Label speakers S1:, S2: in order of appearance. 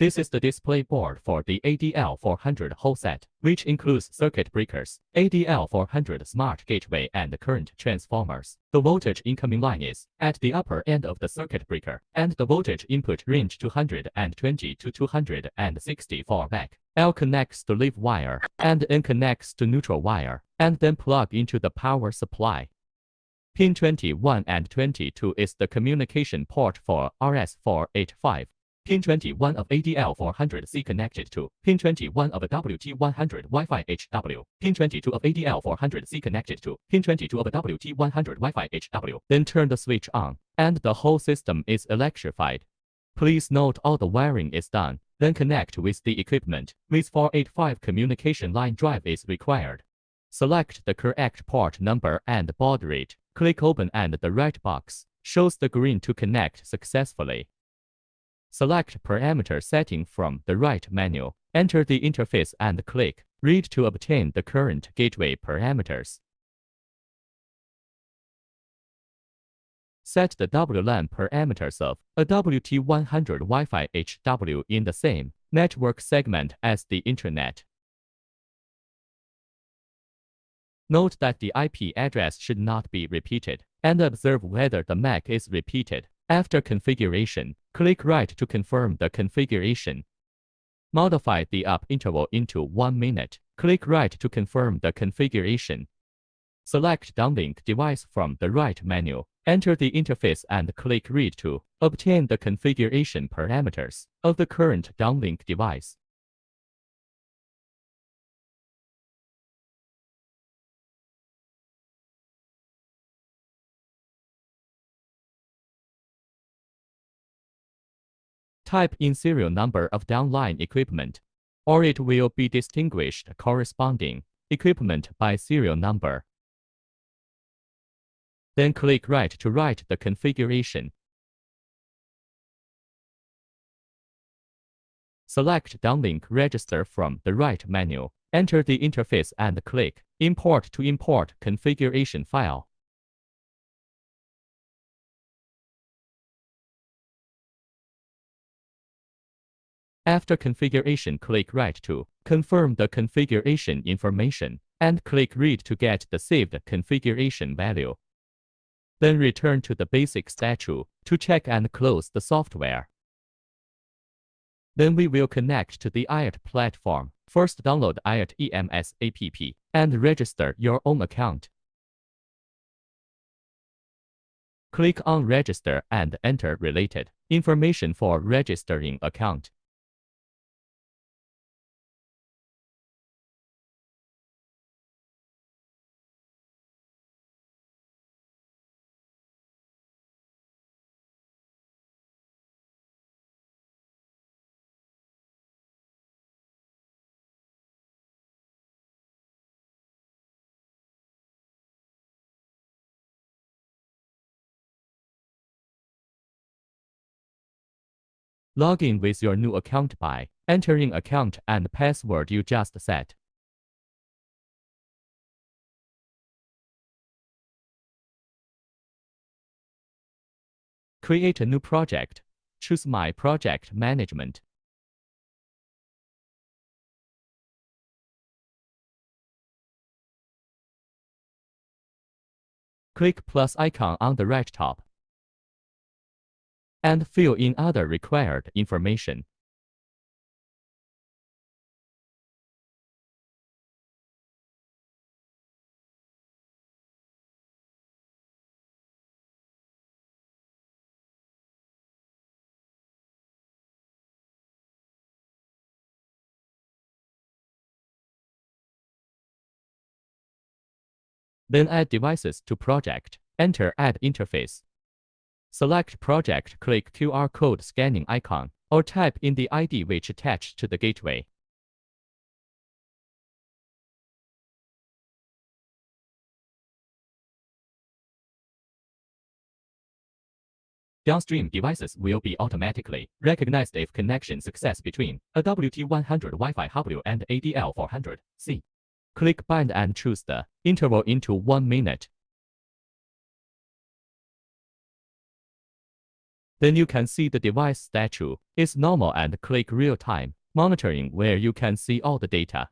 S1: This is the display board for the ADL400 whole set, which includes circuit breakers, ADL400 smart gateway and current transformers. The voltage incoming line is at the upper end of the circuit breaker, and the voltage input range 220 to 260 for back. L connects to leaf wire, and N connects to neutral wire, and then plug into the power supply. Pin 21 and 22 is the communication port for RS485. Pin 21 of ADL400C connected to Pin 21 of a WT100 Wi-Fi HW. Pin 22 of ADL400C connected to Pin 22 of a WT100 Wi-Fi HW. Then turn the switch on, and the whole system is electrified. Please note all the wiring is done. Then connect with the equipment. With 485 communication line drive is required. Select the correct port number and baud rate. Click Open and the right box shows the green to connect successfully. Select parameter setting from the right menu. Enter the interface and click Read to obtain the current gateway parameters. Set the WLAN parameters of a WT100 Wi-Fi HW in the same network segment as the Internet. Note that the IP address should not be repeated, and observe whether the MAC is repeated. After configuration, click Right to confirm the configuration. Modify the up interval into 1 minute. Click Right to confirm the configuration. Select downlink device from the right menu. Enter the interface and click Read to obtain the configuration parameters of the current downlink device. Type in serial number of downline equipment, or it will be distinguished corresponding equipment by serial number. Then click Right to write the configuration. Select downlink register from the right menu. Enter the interface and click Import to import configuration file. After configuration, click Right to confirm the configuration information, and click Read to get the saved configuration value. Then return to the basic statue to check and close the software. Then we will connect to the IoT platform. First, download IoT EMS app and register your own account. Click on Register and enter related information for registering account. Log in with your new account by entering account and password you just set. Create a new project. Choose My Project Management. Click plus icon on the right top and fill in other required information. Then add devices to project. Enter Add Interface. Select Project, click QR code scanning icon, or type in the ID which attached to the gateway. Downstream devices will be automatically recognized if connection success between a WT100 Wi-Fi HW and ADL400C. Click Bind and choose the interval into 1 minute. Then you can see the device statue. It's normal and click real-time monitoring where you can see all the data.